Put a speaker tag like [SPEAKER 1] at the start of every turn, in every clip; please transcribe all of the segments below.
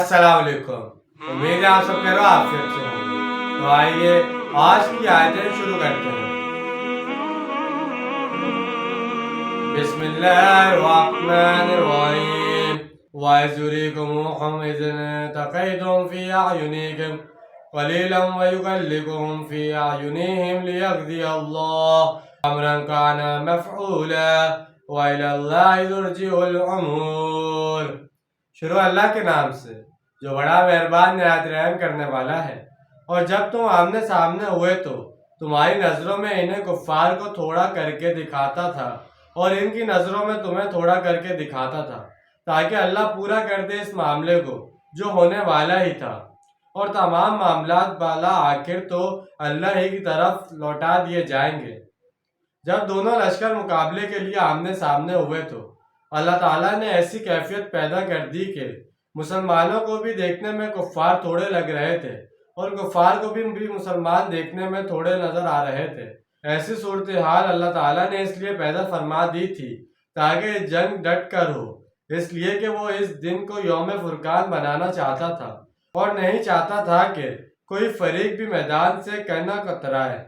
[SPEAKER 1] अस्सलाम वालेकुम। उम्मीद है आप सब कह रहे हो आफियत से होंगे। तो आइए आज की आयतें शुरू करते हैं। बिस्मिल्लाहिर्रहमानिर्रहीम। वयज़ुरिकुमुहुम इज़ तक़ैतुम फ़ी अयुनिकुम क़लीलन वयुक़ल्लिबुहुम फ़ी अयुनिहिम लियक़ज़ियल्लाहु अम्रन काना मफ़ऊला व इलल्लाहि तुरजअुल उमूर। शुरू अल्लाह के नाम से जो बड़ा मेहरबान निहायत रहम करने वाला है। और जब तुम आमने सामने हुए तो तुम्हारी नज़रों में इन्हें कुफ़ार को थोड़ा करके दिखाता था और इनकी नज़रों में तुम्हें थोड़ा करके दिखाता था, ताकि अल्लाह पूरा कर दे इस मामले को जो होने वाला ही था। और तमाम मामलात बाला आखिर तो अल्लाह ही की तरफ लौटा दिए जाएंगे। जब दोनों लश्कर मुकाबले के लिए आमने सामने हुए तो अल्लाह ताला ने ऐसी कैफियत पैदा कर दी कि मुसलमानों को भी देखने में कुफ़ार थोड़े लग रहे थे और कुफ़ार को भी मुसलमान देखने में थोड़े नज़र आ रहे थे। ऐसी सूरत हाल अल्लाह ताला ने इसलिए पैदा फरमा दी थी ताकि जंग डट कर हो, इसलिए कि वो इस दिन को यौम फुरकान बनाना चाहता था और नहीं चाहता था कि कोई फरीक भी मैदान से कहना कतराए।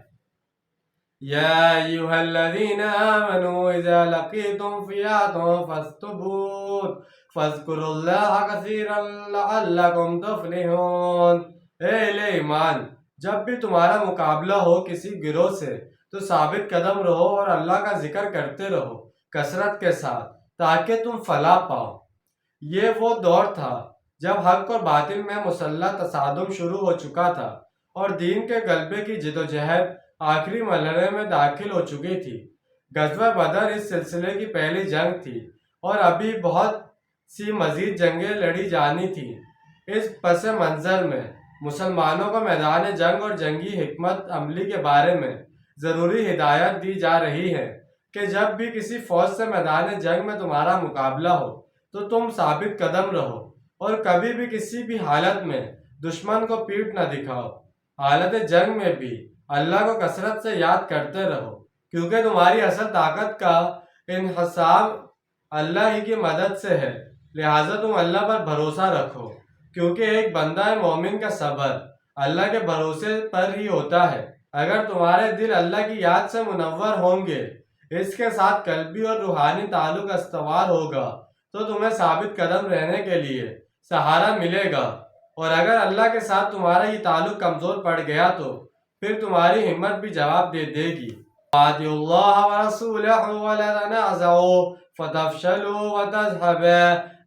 [SPEAKER 1] या अय्युहल्लज़ीना आमनू इज़ा लक़ीतुम फ़िअतन फ़स्बुतू फ़ज़्कुरुल्लाह कसीरन लअल्लकुम तुफ़्लिहून। ए ईमान, जब भी तुम्हारा मुकाबला हो किसी गिरोह से तो साबित कदम रहो और अल्लाह का जिक्र करते रहो कसरत के साथ, ताकि तुम फलाह पाओ। ये वो दौर था जब हक और बातिल में मुसल्लह तसादुम शुरू हो चुका था और दीन के गलबे की जिदोजहद आखिरी मरहले में दाखिल हो चुकी थी। गज़वा बदर इस सिलसिले की पहली जंग थी और अभी बहुत सी मजीद जंगें लड़ी जानी थी। इस पस मंज़र में मुसलमानों को मैदान जंग और जंगी हिकमत अमली के बारे में ज़रूरी हिदायत दी जा रही है कि जब भी किसी फ़ौज से मैदान जंग में तुम्हारा मुकाबला हो तो तुम साबित कदम रहो और कभी भी किसी भी हालत में दुश्मन को पीठ न दिखाओ। हालत जंग में भी अल्लाह को कसरत से याद करते रहो, क्योंकि तुम्हारी असल ताकत का इन्हसार अल्लाह ही की मदद से है। लिहाजा तुम अल्लाह पर भरोसा रखो, क्योंकि एक बंदा मोमिन का सब्र अल्लाह के भरोसे पर ही होता है। अगर तुम्हारे दिल अल्लाह की याद से मुनव्वर होंगे, इसके साथ कल्बी और रूहानी ताल्लुक अस्तवार होगा, तो तुम्हें साबित कदम रहने के लिए सहारा मिलेगा। और अगर अल्लाह के साथ तुम्हारा ये ताल्लुक कमज़ोर पड़ गया तो फिर तुम्हारी हिम्मत भी जवाब दे देगी। अतिउल्लाह व रसूलहु व ला तनाज़अू फतफ़शलू व तज़हब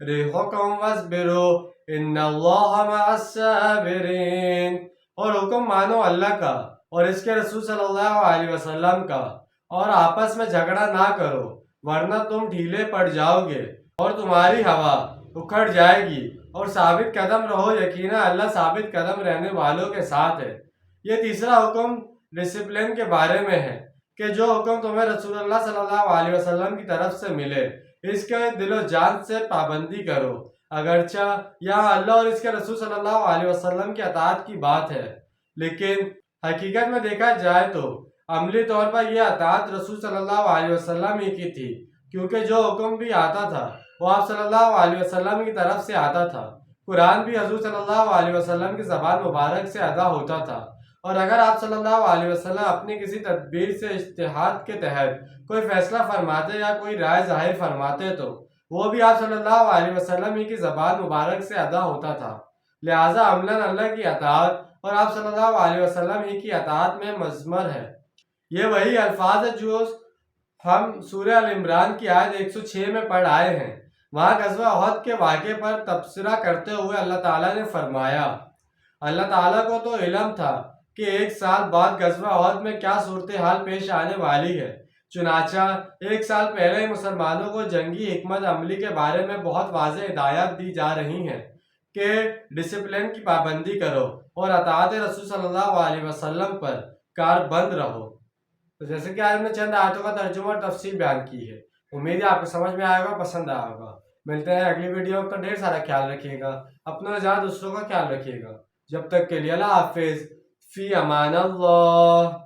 [SPEAKER 1] रिहुकुम वस्बिरू इन्नल्लाह मअस साबिरीन। और हुक्म मानो अल्लाह का और इसके रसूल सल्लल्लाहु अलैहि वसल्लम का, और आपस में झगड़ा ना करो, वरना तुम ढीले पड़ जाओगे और तुम्हारी हवा उखड़ जाएगी। और साबित कदम रहो, यकीनन अल्लाह साबित कदम रहने वालों के साथ है। ये तीसरा हुक्म डिसिप्लिन के बारे में है कि जो हुक्म तुम्हें रसूलुल्लाह सल्लल्लाहु अलैहि वसल्लम की तरफ से मिले, इसके दिलो जान से पाबंदी करो। अगरचा यहाँ अल्लाह और इसके रसूल सल्लल्लाहु अलैहि वसल्लम की अताअत की बात है, लेकिन हकीकत में देखा जाए तो अमली तौर पर यह अताअत रसूल सल्लल्लाहु अलैहि वसल्लम ही की थी, क्योंकि जो हुक्म भी आता था वो आप सल्लल्लाहु अलैहि वसल्लम की तरफ से आता था। कुरान भी हज़ूर सल्लल्लाहु अलैहि वसल्लम की ज़बान मुबारक से अदा होता था। और अगर आप सल्लल्लाहु अलैहि वसल्लम अपनी किसी तदबीर से इज्तिहाद के तहत कोई फैसला फरमाते या कोई राय जाहिर फरमाते तो वो भी आप सल्लल्लाहु अलैहि वसल्लम ही की ज़बान मुबारक से अदा होता था। लिहाजा अमलन अल्लाह की अताअत और आप सल्लल्लाहु अलैहि वसल्लम ही की अताअत में मज़मर है। ये वही अल्फाज है जो हम सूरह अल इमरान की आयत 106 में पढ़ आए हैं। वहाँ गज़वा उहद के वाक़े पर तबसरा करते हुए अल्लाह ताला ने फरमाया, अल्लाह ताला को तो इल्म था कि एक साल बाद गज़वा उहद में क्या सूरत हाल पेश आने वाली है। चुनाचा एक साल पहले ही मुसलमानों को जंगी हिकमत अमली के बारे में बहुत वाज़ेह हिदायत दी जा रही हैं कि डिसिप्लिन की पाबंदी करो और अताअत रसूल सल्लल्लाहु अलैहि वसल्लम पर कारबंद रहो। तो जैसे कि आज हमने चंद आयतों का तर्जुमा और तफसील बयान की है, उम्मीद है आपको समझ में आएगा, पसंद आया होगा। मिलते हैं अगली वीडियो में, तो ढेर सारा ख्याल रखिएगा, अपना ज़्यादा दूसरों का ख्याल रखिएगा। जब तक के लिए अल्लाह हाफिज़, फ़ी अमान अल्लाह।